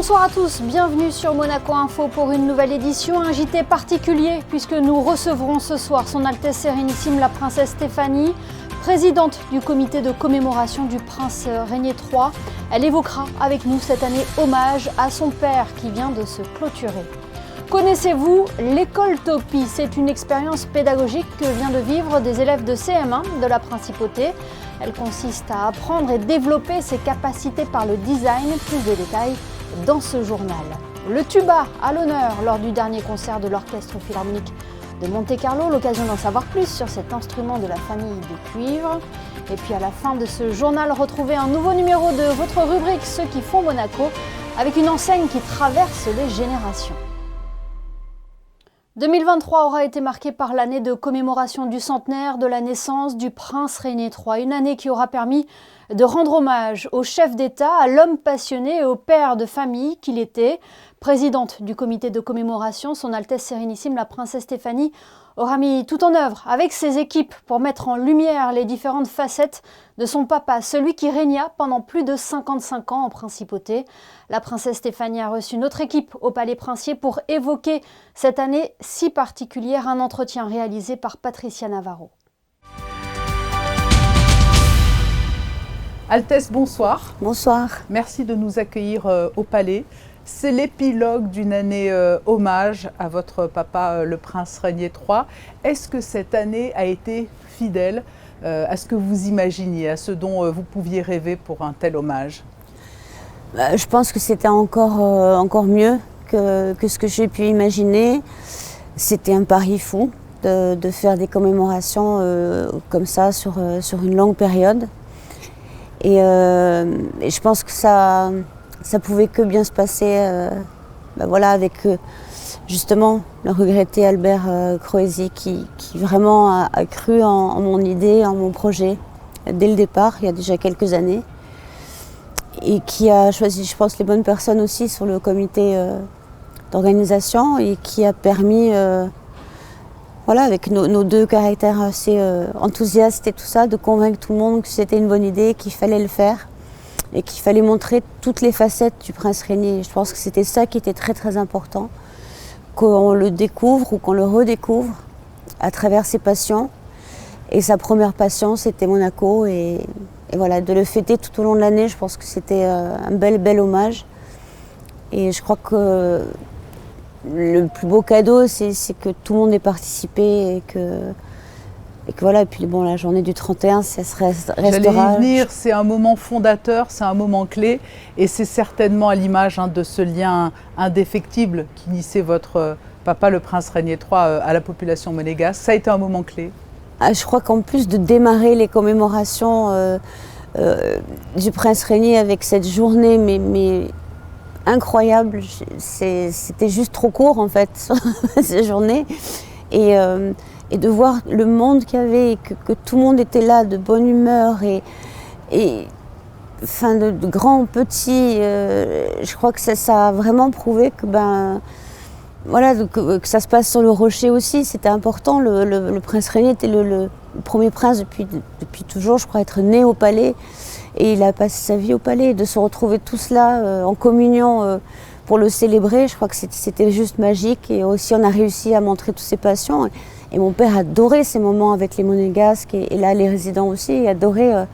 Bonsoir à tous, bienvenue sur Monaco Info pour une nouvelle édition, un JT particulier puisque nous recevrons ce soir Son Altesse Sérénissime la Princesse Stéphanie, présidente du comité de commémoration du prince Régnier III. Elle évoquera avec nous cette année hommage à son père qui vient de se clôturer. Connaissez-vous l'école Topi? C'est une expérience pédagogique que vient de vivre des élèves de CM1 de la Principauté. Elle consiste à apprendre et développer ses capacités par le design. Plus de détails dans ce journal. Le tuba à l'honneur lors du dernier concert de l'Orchestre Philharmonique de Monte-Carlo. L'occasion d'en savoir plus sur cet instrument de la famille des cuivres. Et puis à la fin de ce journal, retrouvez un nouveau numéro de votre rubrique Ceux qui font Monaco avec une enseigne qui traverse les générations. 2023 aura été marquée par l'année de commémoration du centenaire de la naissance du prince Régnier III. Une année qui aura permis de rendre hommage au chef d'État, à l'homme passionné et au père de famille qu'il était. Présidente du comité de commémoration, Son Altesse Sérénissime la Princesse Stéphanie aura mis tout en œuvre avec ses équipes pour mettre en lumière les différentes facettes de son papa, celui qui régna pendant plus de 55 ans en principauté. La princesse Stéphanie a reçu notre équipe au Palais Princier pour évoquer cette année si particulière, un entretien réalisé par Patricia Navarro. Altesse, bonsoir. Bonsoir. Merci de nous accueillir au Palais. C'est l'épilogue d'une année hommage à votre papa, le prince Régnier III. Est-ce que cette année a été fidèle à ce que vous imaginiez, à ce dont vous pouviez rêver pour un tel hommage? Je pense que c'était encore mieux que ce que j'ai pu imaginer. C'était un pari fou de faire des commémorations comme ça sur une longue période. Et je pense que ça pouvait que bien se passer voilà, avec justement le regretté Albert Croesi qui vraiment a cru en mon idée, en mon projet dès le départ, il y a déjà quelques années, et qui a choisi, je pense, les bonnes personnes aussi sur le comité d'organisation et qui a permis, voilà, avec nos deux caractères assez enthousiastes et tout ça, de convaincre tout le monde que c'était une bonne idée, qu'il fallait le faire et qu'il fallait montrer toutes les facettes du prince Régnier. Je pense que c'était ça qui était très très important, qu'on le découvre ou qu'on le redécouvre à travers ses passions. Et sa première passion, c'était Monaco. Et voilà, de le fêter tout au long de l'année, je pense que c'était un bel hommage. Et je crois que le plus beau cadeau, c'est que tout le monde ait participé et que voilà. Et puis bon, la journée du 31, ça restera. J'allais y venir, c'est un moment fondateur, c'est un moment clé, et c'est certainement à l'image de ce lien indéfectible qui unissait votre papa, le prince Régnier III, à la population monégasque. Ça a été un moment clé. Je crois qu'en plus de démarrer les commémorations du prince Régnier avec cette journée, mais incroyable, c'était juste trop court en fait, cette journée. Et de voir le monde qu'il y avait, que tout le monde était là, de bonne humeur, et enfin, de grands, petits, je crois que ça a vraiment prouvé que, voilà, que ça se passe sur le rocher aussi, c'était important. Le prince Régnier était le premier prince depuis toujours, je crois, être né au palais, et il a passé sa vie au palais. De se retrouver tous là, en communion, pour le célébrer, je crois que c'était juste magique. Et aussi, on a réussi à montrer toutes ses passions. Et mon père adorait ces moments avec les Monégasques, et là, les résidents aussi adoraient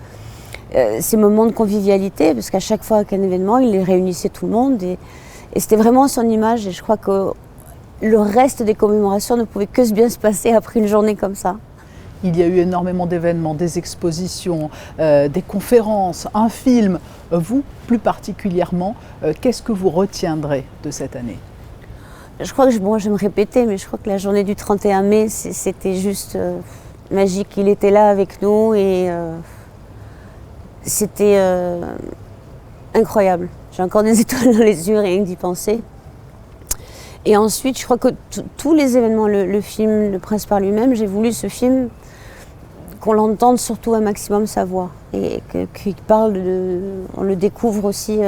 ces moments de convivialité, parce qu'à chaque fois qu'un événement, il réunissait tout le monde. Et c'était vraiment son image. Et je crois que le reste des commémorations ne pouvait que bien se passer après une journée comme ça. Il y a eu énormément d'événements, des expositions, des conférences, un film. Vous, plus particulièrement, qu'est-ce que vous retiendrez de cette année? Je crois que je vais me répéter, mais je crois que la journée du 31 mai, c'était juste magique. Il était là avec nous et c'était incroyable. J'ai encore des étoiles dans les yeux, rien que d'y penser. Et ensuite, je crois que tous les événements, le film Le Prince par lui-même, j'ai voulu ce film qu'on l'entende surtout un maximum sa voix. Et qu'il parle on le découvre aussi,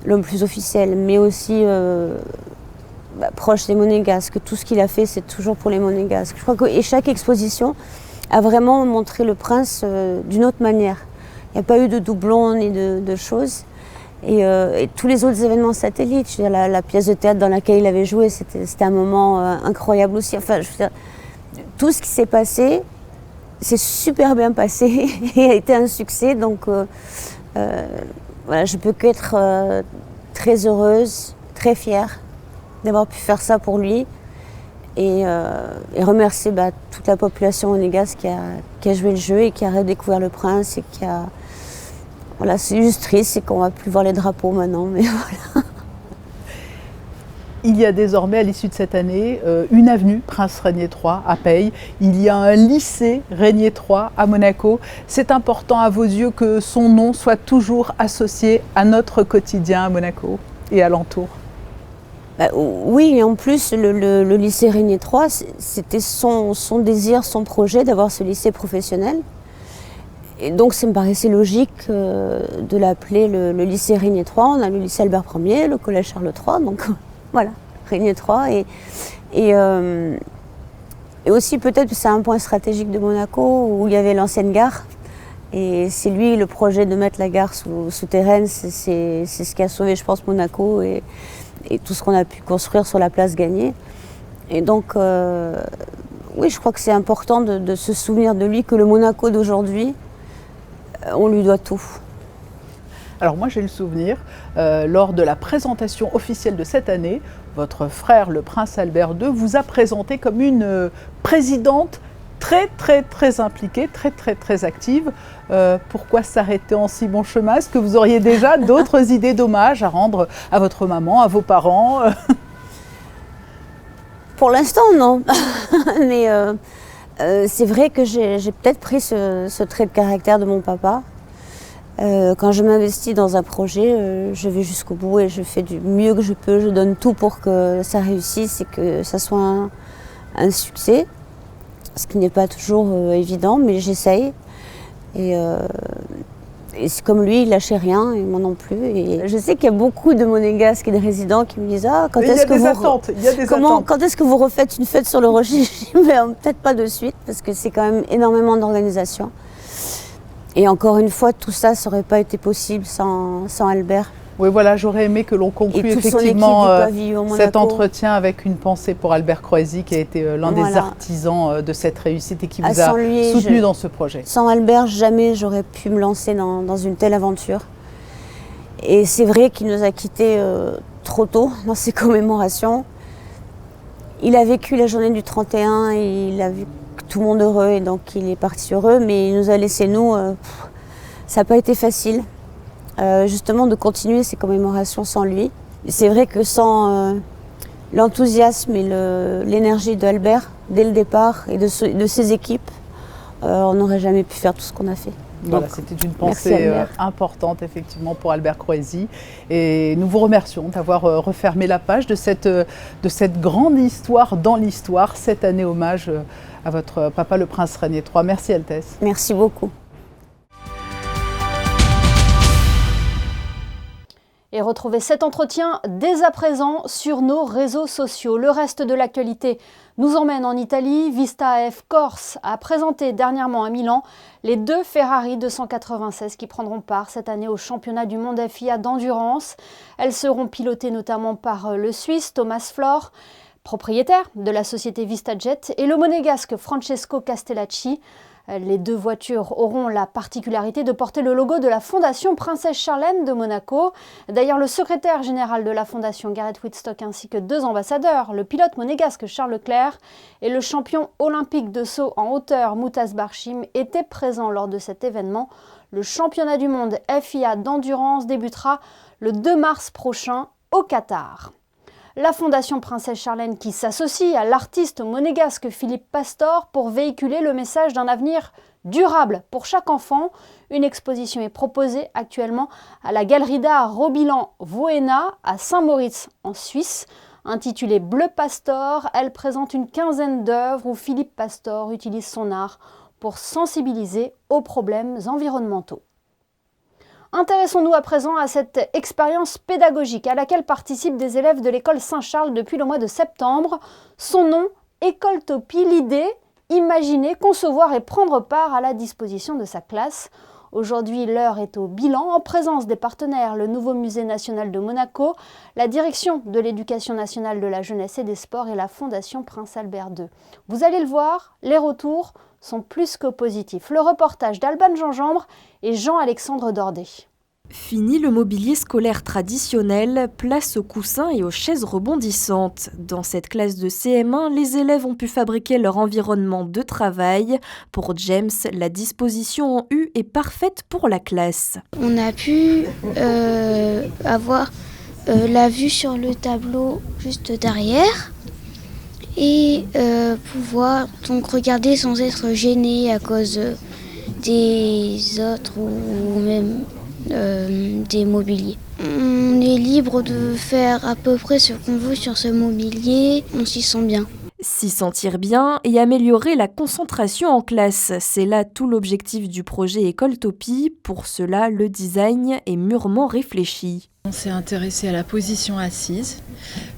l'homme plus officiel, mais aussi proche des Monégasques. Tout ce qu'il a fait, c'est toujours pour les Monégasques. Je crois que chaque exposition a vraiment montré le prince d'une autre manière. Il n'y a pas eu de doublons ni de choses. Et tous les autres événements satellites, je veux dire, la pièce de théâtre dans laquelle il avait joué, c'était un moment incroyable aussi. Enfin, je veux dire, tout ce qui s'est passé, s'est super bien passé et a été un succès. Donc voilà, je peux qu'être très heureuse, très fière d'avoir pu faire ça pour lui et remercier toute la population monégasque qui a joué le jeu et qui a redécouvert le prince et qui a... Voilà, c'est juste triste, c'est qu'on ne va plus voir les drapeaux maintenant, mais voilà. Il y a désormais, à l'issue de cette année, une avenue Prince Régnier III à Peille. Il y a un lycée Régnier III à Monaco. C'est important à vos yeux que son nom soit toujours associé à notre quotidien à Monaco et alentour. Oui, et en plus, le lycée Régnier III, c'était son désir, son projet d'avoir ce lycée professionnel. Et donc, ça me paraissait logique de l'appeler le lycée Régnier III. On a le lycée Albert Ier, le collège Charles III, donc voilà, Régnier III. Et aussi, peut-être que c'est un point stratégique de Monaco où il y avait l'ancienne gare. Et c'est lui, le projet de mettre la gare souterraine, c'est ce qui a sauvé, je pense, Monaco et tout ce qu'on a pu construire sur la place Gagné. Et donc, oui, je crois que c'est important de se souvenir de lui, que le Monaco d'aujourd'hui, on lui doit tout. Alors moi j'ai le souvenir, lors de la présentation officielle de cette année, votre frère, le prince Albert II, vous a présenté comme une présidente très impliquée, très active. Pourquoi s'arrêter en si bon chemin? Est-ce que vous auriez déjà d'autres idées d'hommage à rendre à votre maman, à vos parents? Pour l'instant, non. Mais c'est vrai que j'ai peut-être pris ce trait de caractère de mon papa. Quand je m'investis dans un projet, je vais jusqu'au bout et je fais du mieux que je peux. Je donne tout pour que ça réussisse et que ça soit un succès. Ce qui n'est pas toujours évident, mais j'essaye. Et c'est comme lui, il lâchait rien, et moi non plus. Et je sais qu'il y a beaucoup de Monégasques et de résidents qui me disent quand est-ce que quand est-ce que vous refaites une fête sur le Rocher? Mais peut-être pas de suite, parce que c'est quand même énormément d'organisation. Et encore une fois, tout ça n'aurait pas été possible sans Albert. Oui, voilà, j'aurais aimé que l'on conclue effectivement cet entretien avec une pensée pour Albert Croisi, qui a été l'un des artisans de cette réussite et qui vous a soutenu dans ce projet. Sans Albert, jamais j'aurais pu me lancer dans une telle aventure. Et c'est vrai qu'il nous a quittés trop tôt dans ces commémorations. Il a vécu la journée du 31 et il a vu tout le monde heureux et donc il est parti heureux, mais il nous a laissé nous, ça n'a pas été facile. Justement de continuer ces commémorations sans lui. C'est vrai que sans l'enthousiasme et l'énergie d'Albert dès le départ et de ses équipes, on n'aurait jamais pu faire tout ce qu'on a fait. Voilà, c'était une pensée importante effectivement pour Albert Croisi et nous vous remercions d'avoir refermé la page de cette grande histoire dans l'histoire, cette année hommage à votre papa le prince Régnier III. Merci Altesse. Merci beaucoup. Et retrouvez cet entretien dès à présent sur nos réseaux sociaux. Le reste de l'actualité nous emmène en Italie. Vista AF Corse a présenté dernièrement à Milan les 2 Ferrari 296 qui prendront part cette année au championnat du monde FIA d'endurance. Elles seront pilotées notamment par le Suisse Thomas Flor, propriétaire de la société VistaJet, et le monégasque Francesco Castellacci. Les 2 voitures auront la particularité de porter le logo de la Fondation Princesse Charlène de Monaco. D'ailleurs, le secrétaire général de la Fondation, Gareth Wittstock, ainsi que 2 ambassadeurs, le pilote monégasque Charles Leclerc et le champion olympique de saut en hauteur Moutaz Barchim, étaient présents lors de cet événement. Le championnat du monde FIA d'endurance débutera le 2 mars prochain au Qatar. La Fondation Princesse Charlène qui s'associe à l'artiste monégasque Philippe Pastor pour véhiculer le message d'un avenir durable pour chaque enfant. Une exposition est proposée actuellement à la Galerie d'art Robilan-Voena à Saint-Moritz en Suisse. Intitulée Bleu Pastor, elle présente une quinzaine d'œuvres où Philippe Pastor utilise son art pour sensibiliser aux problèmes environnementaux. Intéressons-nous à présent à cette expérience pédagogique à laquelle participent des élèves de l'école Saint-Charles depuis le mois de septembre. Son nom, Écoletopie, l'idée, imaginer, concevoir et prendre part à la disposition de sa classe. Aujourd'hui, l'heure est au bilan en présence des partenaires, le nouveau musée national de Monaco, la direction de l'éducation nationale de la jeunesse et des sports et la fondation Prince Albert II. Vous allez le voir, les retours sont plus que positifs. Le reportage d'Alban Gingembre et Jean-Alexandre Dordet. Fini le mobilier scolaire traditionnel, place aux coussins et aux chaises rebondissantes. Dans cette classe de CM1, les élèves ont pu fabriquer leur environnement de travail. Pour James, la disposition en U est parfaite pour la classe. On a pu avoir la vue sur le tableau juste derrière et pouvoir donc regarder sans être gêné à cause des autres ou même des mobiliers. On est libre de faire à peu près ce qu'on veut sur ce mobilier, on s'y sent bien. S'y sentir bien et améliorer la concentration en classe, c'est là tout l'objectif du projet Écoletopie. Pour cela, le design est mûrement réfléchi. On s'est intéressé à la position assise,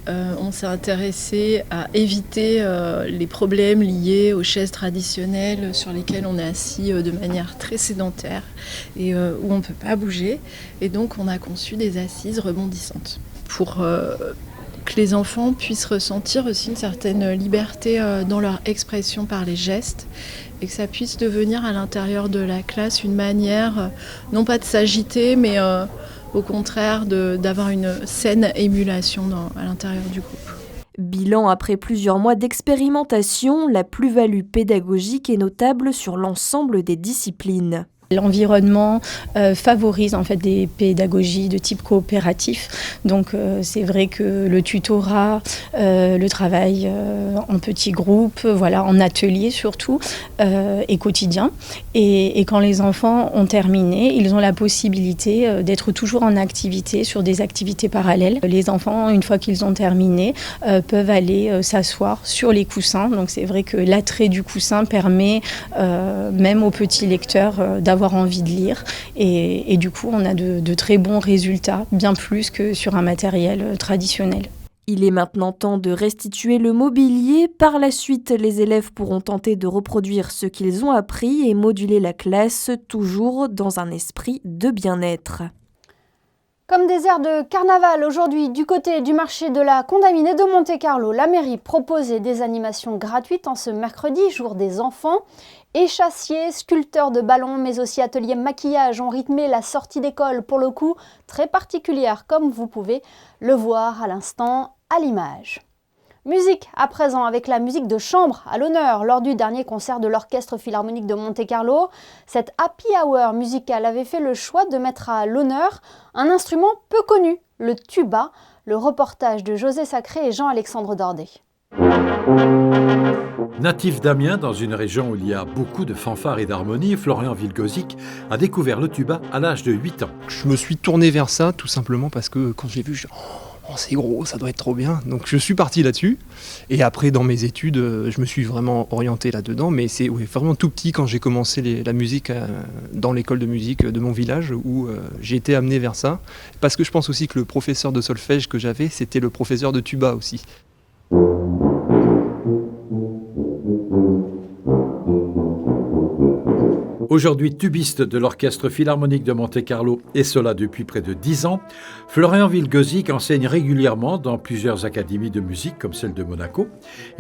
on s'est intéressé à éviter les problèmes liés aux chaises traditionnelles sur lesquelles on est assis de manière très sédentaire et où on ne peut pas bouger. Et donc on a conçu des assises rebondissantes pour que les enfants puissent ressentir aussi une certaine liberté dans leur expression par les gestes et que ça puisse devenir à l'intérieur de la classe une manière, non pas de s'agiter, mais au contraire d'avoir une saine émulation à l'intérieur du groupe. Bilan après plusieurs mois d'expérimentation, la plus-value pédagogique est notable sur l'ensemble des disciplines. L'environnement favorise en fait des pédagogies de type coopératif. Donc c'est vrai que le tutorat, le travail en petits groupes, en atelier surtout, est quotidien. Et quand les enfants ont terminé, ils ont la possibilité d'être toujours en activité sur des activités parallèles. Les enfants, une fois qu'ils ont terminé, peuvent aller s'asseoir sur les coussins. Donc c'est vrai que l'attrait du coussin permet même aux petits lecteurs d'avoir envie de lire et du coup on a de très bons résultats, bien plus que sur un matériel traditionnel. Il est maintenant temps de restituer le mobilier. Par la suite, les élèves pourront tenter de reproduire ce qu'ils ont appris et moduler la classe, toujours dans un esprit de bien-être. Comme des airs de carnaval aujourd'hui, du côté du marché de la Condaminée de Monte-Carlo, la mairie proposait des animations gratuites en ce mercredi, jour des enfants. Échassiers, sculpteurs de ballons, mais aussi ateliers maquillage ont rythmé la sortie d'école, pour le coup très particulière, comme vous pouvez le voir à l'instant à l'image. Musique à présent avec la musique de chambre à l'honneur lors du dernier concert de l'Orchestre Philharmonique de Monte-Carlo. Cette happy hour musicale avait fait le choix de mettre à l'honneur un instrument peu connu, le tuba. Le reportage de José Sacré et Jean-Alexandre Dordet. Natif d'Amiens, dans une région où il y a beaucoup de fanfares et d'harmonie, Florian Vilgozic a découvert le tuba à l'âge de 8 ans. Je me suis tourné vers ça tout simplement parce que quand j'ai vu, c'est gros, ça doit être trop bien. Donc je suis parti là-dessus. Et après, dans mes études, je me suis vraiment orienté là-dedans. Mais c'est vraiment tout petit quand j'ai commencé la musique dans l'école de musique de mon village où j'ai été amené vers ça. Parce que je pense aussi que le professeur de solfège que j'avais, c'était le professeur de tuba aussi. Aujourd'hui tubiste de l'Orchestre Philharmonique de Monte-Carlo, et cela depuis près de 10 ans, Florian Vilgozic enseigne régulièrement dans plusieurs académies de musique comme celle de Monaco.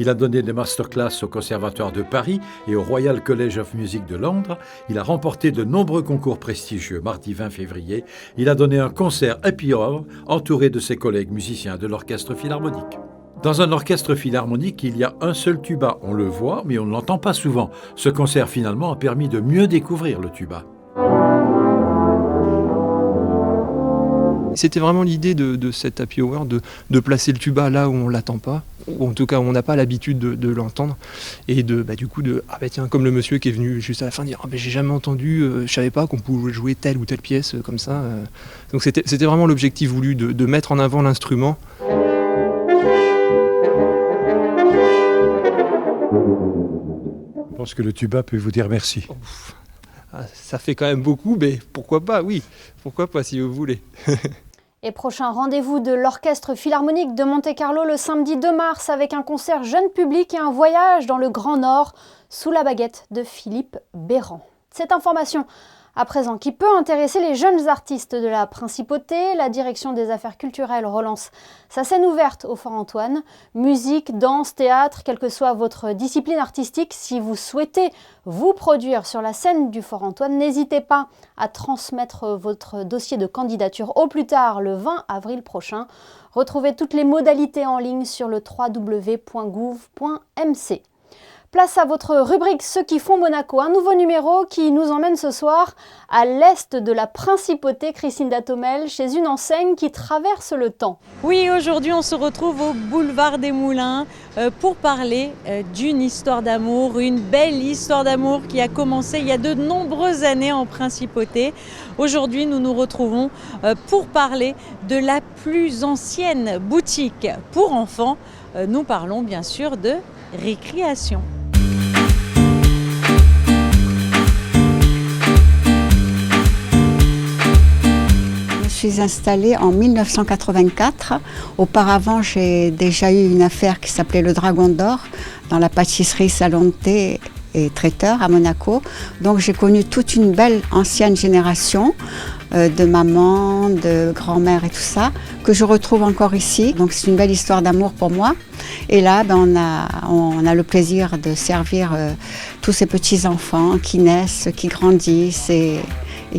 Il a donné des masterclass au Conservatoire de Paris et au Royal College of Music de Londres. Il a remporté de nombreux concours prestigieux. Mardi 20 février, il a donné un concert happy hour entouré de ses collègues musiciens de l'Orchestre Philharmonique. Dans un orchestre philharmonique, il y a un seul tuba. On le voit, mais on ne l'entend pas souvent. Ce concert, finalement, a permis de mieux découvrir le tuba. C'était vraiment l'idée de cette happy hour, de placer le tuba là où on ne l'attend pas, ou en tout cas où on n'a pas l'habitude de l'entendre, et du coup tiens, comme le monsieur qui est venu juste à la fin dire j'ai jamais entendu, je savais pas qu'on pouvait jouer telle ou telle pièce comme ça. Donc c'était vraiment l'objectif voulu de mettre en avant l'instrument. Je pense que le tuba peut vous dire merci. Ça fait quand même beaucoup, mais pourquoi pas, oui. Pourquoi pas, si vous voulez. Et prochain rendez-vous de l'Orchestre Philharmonique de Monte-Carlo le samedi 2 mars avec un concert jeune public et un voyage dans le Grand Nord sous la baguette de Philippe Béran. Cette information À présent, qui peut intéresser les jeunes artistes de la Principauté, la Direction des Affaires culturelles relance sa scène ouverte au Fort Antoine. Musique, danse, théâtre, quelle que soit votre discipline artistique, si vous souhaitez vous produire sur la scène du Fort Antoine, n'hésitez pas à transmettre votre dossier de candidature au plus tard le 20 avril prochain. Retrouvez toutes les modalités en ligne sur le www.gouv.mc. Place à votre rubrique Ceux qui font Monaco, un nouveau numéro qui nous emmène ce soir à l'est de la Principauté, Christine Datomel, chez une enseigne qui traverse le temps. Oui, aujourd'hui on se retrouve au boulevard des Moulins pour parler d'une histoire d'amour, une belle histoire d'amour qui a commencé il y a de nombreuses années en Principauté. Aujourd'hui nous nous retrouvons pour parler de la plus ancienne boutique pour enfants. Nous parlons bien sûr de récréation. Je suis installée en 1984. Auparavant, j'ai déjà eu une affaire qui s'appelait le Dragon d'Or dans la pâtisserie Salon de thé et traiteur à Monaco. Donc j'ai connu toute une belle ancienne génération de mamans, de grand-mères et tout ça, que je retrouve encore ici. Donc c'est une belle histoire d'amour pour moi. Et là, on a le plaisir de servir tous ces petits-enfants qui naissent, qui grandissent et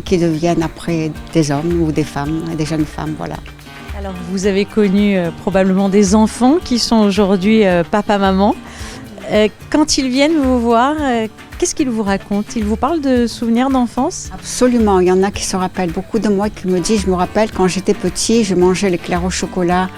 qui deviennent après des hommes ou des femmes, des jeunes femmes, voilà. Alors vous avez connu probablement des enfants qui sont aujourd'hui papa-maman. Quand ils viennent vous voir, qu'est-ce qu'ils vous racontent? Ils vous parlent de souvenirs d'enfance? Absolument, il y en a qui se rappellent beaucoup de moi, qui me disent, je me rappelle quand j'étais petit, je mangeais l'éclair au chocolat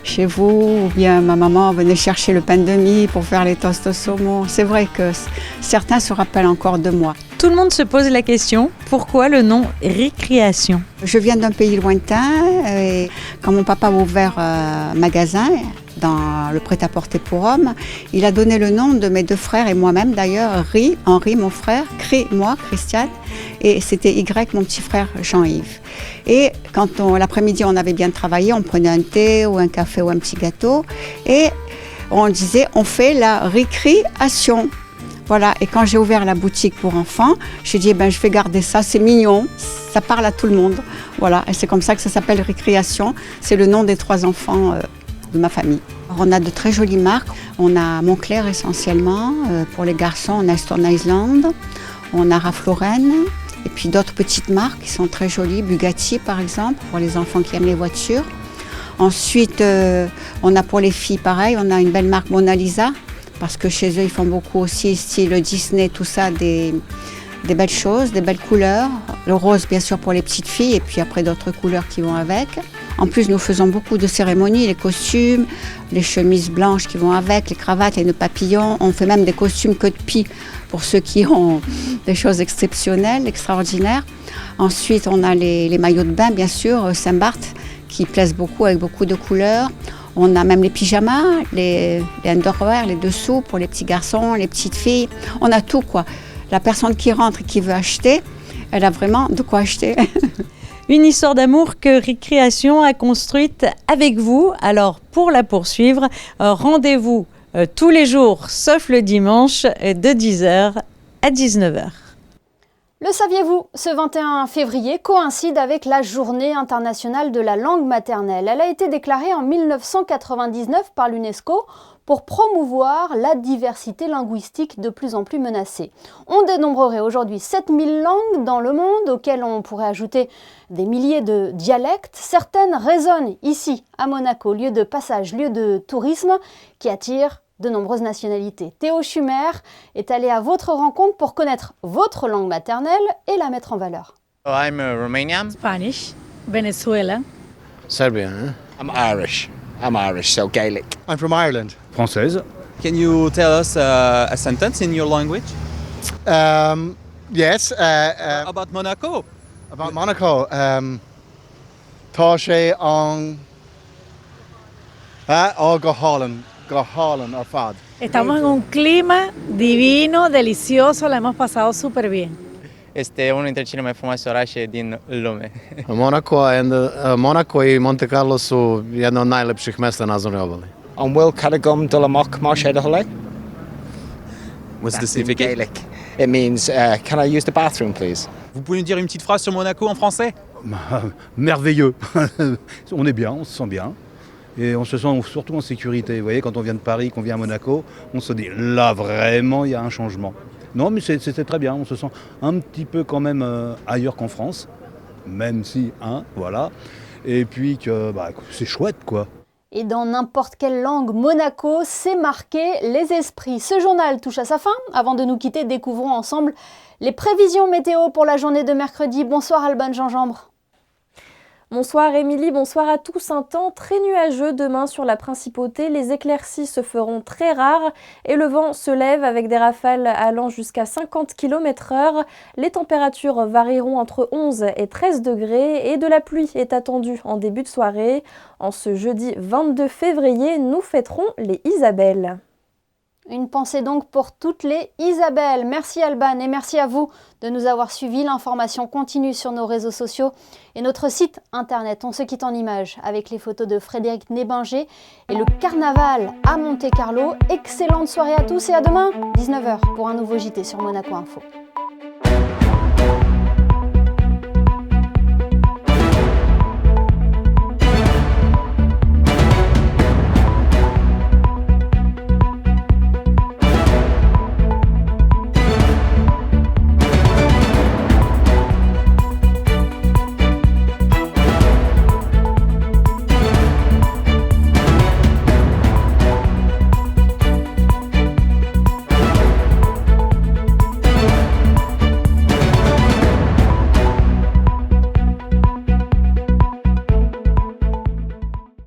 chez vous, ou bien ma maman venait chercher le pain de mie pour faire les toasts au saumon. C'est vrai que certains se rappellent encore de moi. Tout le monde se pose la question, pourquoi le nom récréation? Je viens d'un pays lointain et quand mon papa a ouvert un magasin dans le prêt-à-porter pour hommes, il a donné le nom de mes deux frères et moi-même d'ailleurs, Henri mon frère, Cri moi, Christiane, et c'était Y mon petit frère Jean-Yves. Et quand l'après-midi on avait bien travaillé, on prenait un thé ou un café ou un petit gâteau et on disait on fait la récréation. Voilà, et quand j'ai ouvert la boutique pour enfants, j'ai dit je vais garder ça, c'est mignon, ça parle à tout le monde. Voilà, et c'est comme ça que ça s'appelle Récréation, c'est le nom des 3 enfants de ma famille. Alors, on a de très jolies marques, on a Moncler essentiellement, pour les garçons on a Stone Island, on a Ralph Lauren, et puis d'autres petites marques qui sont très jolies, Bugatti par exemple, pour les enfants qui aiment les voitures. Ensuite, on a pour les filles pareil, on a une belle marque Mona Lisa, parce que chez eux, ils font beaucoup aussi, style Disney, tout ça, des belles choses, des belles couleurs. Le rose, bien sûr, pour les petites filles, et puis après d'autres couleurs qui vont avec. En plus, nous faisons beaucoup de cérémonies, les costumes, les chemises blanches qui vont avec, les cravates, les nœuds papillons. On fait même des costumes queue de pie pour ceux qui ont des choses exceptionnelles, extraordinaires. Ensuite, on a les maillots de bain, bien sûr, Saint-Barth, qui plaisent beaucoup, avec beaucoup de couleurs. On a même les pyjamas, les underwear, les dessous pour les petits garçons, les petites filles. On a tout, quoi. La personne qui rentre et qui veut acheter, elle a vraiment de quoi acheter. Une histoire d'amour que Récréation a construite avec vous. Alors, pour la poursuivre, rendez-vous tous les jours, sauf le dimanche, de 10h à 19h. Le saviez-vous, ce 21 février coïncide avec la Journée internationale de la langue maternelle. Elle a été déclarée en 1999 par l'UNESCO pour promouvoir la diversité linguistique de plus en plus menacée. On dénombrerait aujourd'hui 7000 langues dans le monde, auxquelles on pourrait ajouter des milliers de dialectes. Certaines résonnent ici, à Monaco, lieu de passage, lieu de tourisme qui attire de nombreuses nationalités. Théo Schumer est allé à votre rencontre pour connaître votre langue maternelle et la mettre en valeur. I'm Romanian. Spanish, Venezuela. Serbian. I'm Irish, so Gaelic. I'm from Ireland. Française. Can you tell us a sentence in your language? Yes. About Monaco. About Monaco. Tá sé an go Holland ar fad. Estamos en un clima divino, delicioso, la hemos pasado súper bien. Este unul dintre cele mai frumoase orașe din lume. Monaco i Monte Carlo su jedno od najlepših mesta na Azornoj obali. An bhfuil cadagom dul amach mar sé a thola? What's the significance? Gaelic. It means, can I use the bathroom, please? Vous pouvez nous dire une petite phrase sur Monaco en français? Merveilleux. On est bien, on se sent bien. Et on se sent surtout en sécurité. Vous voyez, quand on vient de Paris, qu'on vient à Monaco, on se dit là vraiment il y a un changement. Non mais c'était très bien, on se sent un petit peu quand même ailleurs qu'en France, même si, voilà. Et puis que c'est chouette quoi. Et dans n'importe quelle langue, Monaco sait marquer les esprits. Ce journal touche à sa fin. Avant de nous quitter, découvrons ensemble les prévisions météo pour la journée de mercredi. Bonsoir Alban Gingembre. Bonsoir Émilie, bonsoir à tous. Un temps très nuageux demain sur la principauté. Les éclaircies se feront très rares et le vent se lève avec des rafales allant jusqu'à 50 km/h. Les températures varieront entre 11 et 13 degrés et de la pluie est attendue en début de soirée. En ce jeudi 22 février, nous fêterons les Isabelles. Une pensée donc pour toutes les Isabelles. Merci Alban et merci à vous de nous avoir suivis. L'information continue sur nos réseaux sociaux et notre site internet. On se quitte en images avec les photos de Frédéric Nébinger et le carnaval à Monte-Carlo. Excellente soirée à tous et à demain 19h pour un nouveau JT sur Monaco Info.